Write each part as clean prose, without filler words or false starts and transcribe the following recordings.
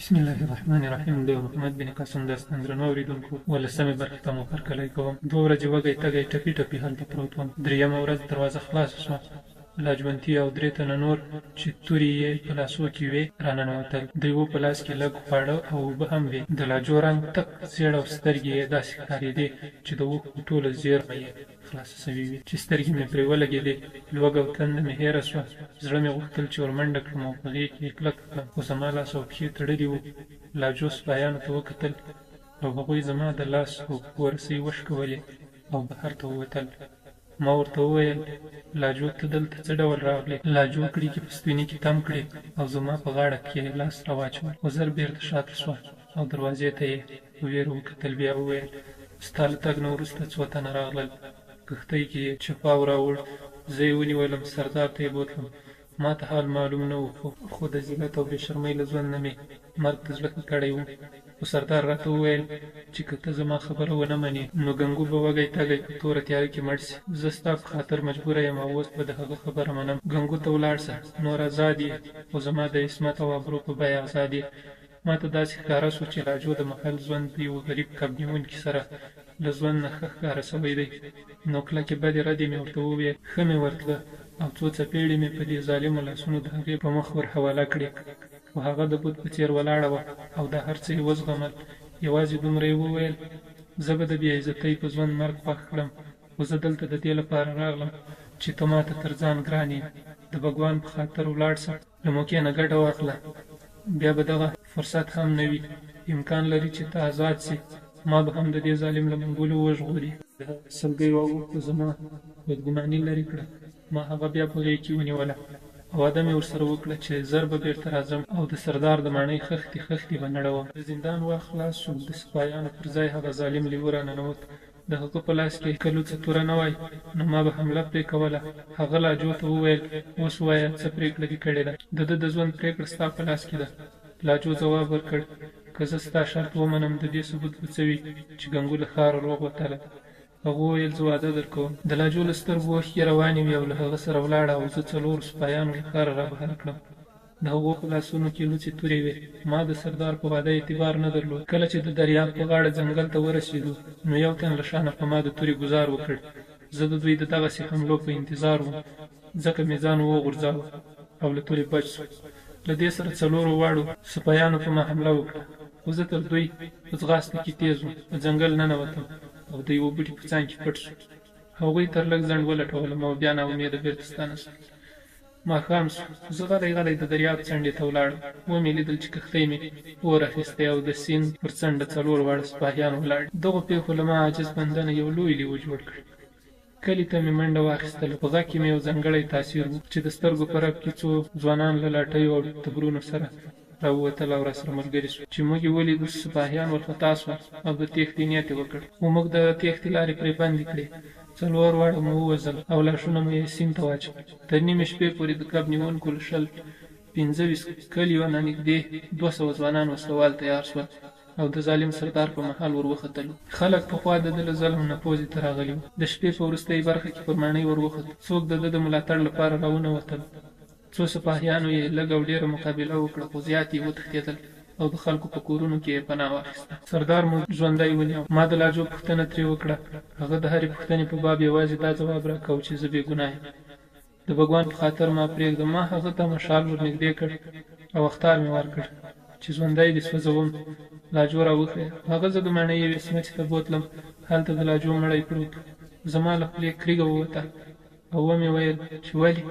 بسم الله الرحمن الرحیم. د محمد بن قاسم داستان درنو اوریدونکو، ولسمې برخې ته مو هرکلی کوم. 2 ورځې وږی تږی ټپي ټپي هلته پروت وم. 3مه ورځ دروازه خلاصه شوه. لاجوندي او 3 تنه نور چې تورې یې په لاسو کې وې راننوتل. د یوه په لاس کې لږ خواړه او اوبه هم وې. د لاجو رنګ تک زیړ او سترګې یې داسې ښکارېدې چې د اوښکو ټوله زیرمه یې خلاصه سوې وې، چې سترګې مې پرې ولګېدې. لوږه او تنده مې هېره شوه. زړه مې غوښتل چې ورمنډه کړم او په غېږ کې یې کلک کړم، خو زما لاس او پښې تړلي وو. لاجو سپایانو ته وکتل او هغوی زما د لاس او پښو رسۍ وشکولې او بهر ته ووتل. ما ورته وویل: لاجو ته دلته څه ډول راغلې؟ لاجو کړکۍ په ستوني کې تم کړې او زما په غاړه کې یې لاس راواچول. خو زر بیرته شاته شوه او دروازې ته یې په ویره وکتل. بیا وویل: ستا له تګ نه وروسته 2 تنه راغلل. کښتۍ کې یې چپاو راوړ. زه یې ونیولم، سردار ته یې بوتلم. ما ته حال معلوم نه و، خو د ذلت او بې شرمۍ له ژوند نه مې مرګ ته زړه ښه کړی و. خو سردار راته وویل چې که ته زما خبره ونه منې نو ګنګو به وږی تږی په توره تیاره کې مړ شي. زه ستا په خاطر مجبوره یم او اوس به د هغه خبره منم. ګنګو ته ولاړ شه، نور ازاد یې، خو زما د عصمت او ابرو په بیه ازاد یې. ما ته داسې ښکاره شو چې لاجو د محل ژوند د یو غریب کب نیونکي سره له ژوند نه ښه ښکاره سوی دی. نو کلکې بدې ردې مې ورته وویل. ښه مې ورتله او 2 څپېړې مې په دې ظالمو لاسونو د هغې په مخ ور حواله کړې. خو هغه د بت په څېر ولاړه وه او دا هر څه یې وزغمل. یوازې دومره یې وویل: زه به د بې عزتۍ په ژوند مرګ خوښ کړم، خو زه دلته د دې لپاره راغلم چې ته ماته تر ځان ګران یې. د بګوان په خاطر ولاړ شه، له موقع نه ګټه واخله. بیا به دغه فرصت هم نه وي. امکان لري چې ته ازاد سې. ما به هم د دې ظالم له منګولو وژغوري. د سلګیو اوښکو زما بدګماني لرې کړه. ما هغه بیا په غېږ کې ونیوله او وعده مې ورسره وکړه چې زر به بېرته راځم او د سردار د ماڼۍ خښتې خښتې به نړوم. د زندان واک خلاص شو. د سپایانو پر ځای هغه ظالم لیوه راننوت. د هغه په لاس کې کلو څه توره نه وای، نو ما به حمله پرې کوله. هغه لاجو ته وویل: اوس ووایه څه پرېکړه دې کړې ده؟ د ده د ژوند پرېکړه ستا په لاس کې ده. لاجو ځواب ورکړ: که زه ستا شرط ومنم د دې ثبوت به څه وي چې ګنګو له ښاره روغ وتله. هغه وویل: زه واده درکوم. د لاجو له سترګو اوښکې روانې وې او له هغه سره ولاړه او زه 4 سپایانو له ښاره رابهر کړم. د هغو په لاسونو کې لوڅې تورې وې. ما د سردار په واده اعتبار نه درلود. کله چې د دریاب په غاړه ځنګل ته ورسېدو نو یو تن له شانه په ما د تورې ګزار وکړ. زه د دوی د دغسې حملو په انتظار وم، ځکه مې ځان وغورځاوه او له تورې بچ شو. له دې سره 4 واړو سپایانو په ما حمله وکړه، خو زه تر دوی په ځغاسته کې تېز وم. په ځنګل ننوتم او د یوه بوټي په څنګ کې پټ شو. هغوی تر لږ ځنډ ولټولم او بیا ناامیده بېرته ستانه شول. ماښام شو. زه غلی غلی د دریاب څنډې ته ولاړم. ومې لیدل چې کښتۍ مې اور اخیستی او د سیند پر څنډه 4 واړه سپاهیان ولاړ. دغو پېښو له ما عاجز بندنه یو لوی لیوه جوړ کړ. کلي ته مې منډه واخیستله. په غږ کې مې یو ځانګړی تاثیر و چې د سترګو په رپ کې 2 ځوانان له لاټیو او تبرونو سره راووتل او راسره ملګري شول. چې موږ یې ولیدو سپاهیان ورخطا شول او د تېښتې نیت یې وکړ. خو موږ د تېښتې لارې پرې بندې کړې. 4 واړه مو ووژل او لاشونه مو یې سیند ته واچول. تر نیمې شپې پورې د کب نیونکو له 25 کلیو نه نږدې 200 ځوانان وسلوال تیار شول او د ظالم سردار په محل ور وختلو. خلک پخوا د ده له ظلم نه پوزې ته راغلي وو. د شپې په وروستۍ برخه کې پر ماڼۍ ور وخت. څوک د ده د ملاتړ لپاره راونوتل. 2 سپاهیانو یې لږ او ډېره مقابله وکړه، خو زیات یې وتښتېدل او د خلکو په کورونو کې یې پناه واخیسته. سردار مو ژوندی ونیو. ما د لاجو پوښتنه ترې وکړه. هغه د هرې پوښتنې په باب یوازې دا ځواب راکاوه چې زه بې ګناه یم. د بګوان په خاطر ما پرېږده. ما هغه ته مشال ور نږدې کړ او اخطار مې ورکړ چې ژوندی دې سوځوم. لاجو راوښیه. هغه زه د ماڼۍ یوې سمڅې ته بوتلم. هلته د لاجو مړی پروت و. زما له خولې کریږه ووته او ومې ویل چې ولې؟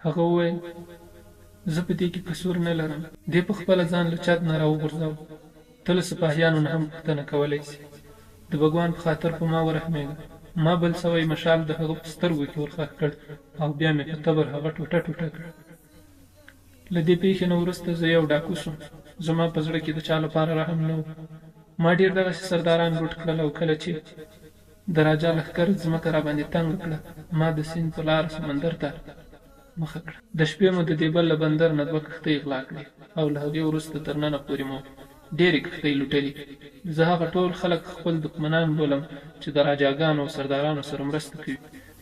هغه وویل: زه په دې کې قصور نه لرم. دې په خپله ځان له چت نه راوغورځاوه. ته له سپاهیانو نه هم پوښتنه کولی سې. د بګوان په خاطر په ما ورحمېږه. ما بل سوی مشال د هغه په سترګو کې ورخښ کړ او بیا مې په تبر هغه ټوټه ټوټه کړ. له دې پیښې نه وروسته زه یو ډاکو شوم. زما په زړه کې د چا لپاره رحم نه و. ما ډېر دغسې سرداران لوټ کړل او کله چې د راجا لښکر ځمکه راباندې تنګه کړه ما د سیند په لاره سمندر ته مخه کړه. د شپې مو د دیبل له بندر نه 2 کښتۍ غلا کړې او له هغې وروسته تر ننه پورې مو ډېرې کښتۍ لوټلې. زه هغه ټول خلک خپل دښمنان بولم چې د راجاګانو او سردارانو سره مرسته کوي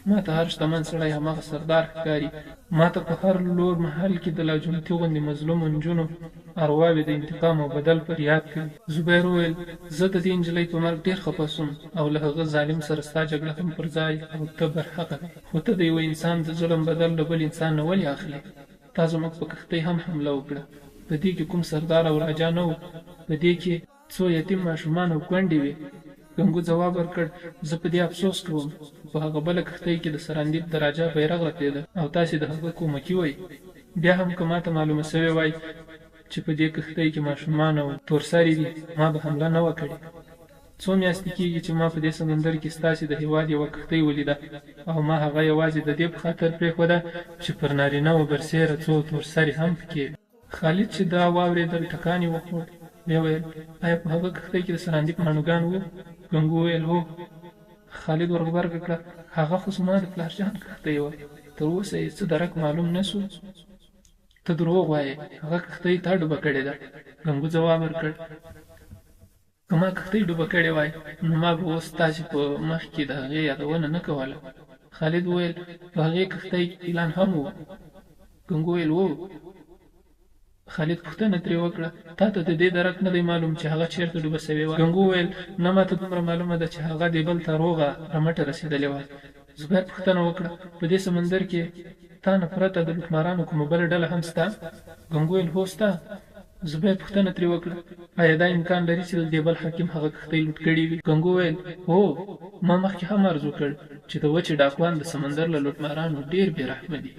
ما ته هر شتمن سړی هماغه سردار ښکاري. ما ته په هر لور محل کې د لاجومتي غوندې مظلومو نجونو ارواوې د انتقام او بدل پر یاد کوي. زبیر وویل زه د دې نجلۍ په مرګ ډېر خفه سوم او له هغه ظالم سره ستا جګړه هم پر ځای او ته برحقه دی، خو ته د یو انسان د ظلم بدل له بل انسان نه ولې اخلې؟ تا زموږ په کښتۍ هم حمله وکړه. په دې کې کوم سردار او راجا نه و، په دې کې څو یتیم ماشومان او کونډې وې. ګنګو ځواب ورکړ زه په دې افسوس کوم، په هغه بله کښتۍ کې د سراندیب د راجا بیرغ رپېده او تاسې د هغه کومکي وئ. بیا هم که ماته معلومه سوې وای چې په دې کښتۍ کې ماشومان او تورسري دي، ما به حمله نه وه کړې. څو میاشتې کېږي چې ما په دې سمندر کې ستاسې د هېواد یوه کښتۍ ولیده او ما هغه یوازې د دې په خاطر پرېښوده چې پر نارینه و برسېره څو تورسري هم پکې. خالد چې دا واورېدل ټکان یې وخوړ. ویې ویل آیا په هغه کښتۍ کې د سراندیب ماڼوګان وو؟ ګنګو وویل هو. خالد ور غبرګه کړه هغه خو زما د پلارجان کښتۍ وه، تر اوسه یې څه درک معلوم نه سو. ته دروغ وایې، هغه کښتۍ تا ډوبه کړې ده. ګنګو ځواب ورکړ که ما کښتۍ ډوبه کړې وای نو ما به اوس تاسې په مخ کې د هغې یادونه نه کوله. خالد وویل په هغې کښتۍ کې پیلان هم وو. ګنګو وویل وو. خالد پوښتنه ترې وکړه تا ته د دې درک نه دی معلوم چې هغه چېرته ډوبه سوې وه؟ ګنګو وویل نه، ما ته دومره معلومه ده چې هغه دیبل ته روغه رمټه رسېدلې وه. زبیر پوښتنه وکړه په دې سمندر کې تا نه پرته د لوټمارانو کومه بله ډله هم سته؟ ګنګو ویل هو سته. زبیر پوښتنه ترې وکړه آیا دا امکان لري چې د دیبل حکیم هغه کښتۍ لوټ کړې وي؟ ګنګو ویل هو، ما مخکې هم عرض وکړ چې د وچې ډاکوان د سمندر له لوټمارانو ډېر بې رحمه دي.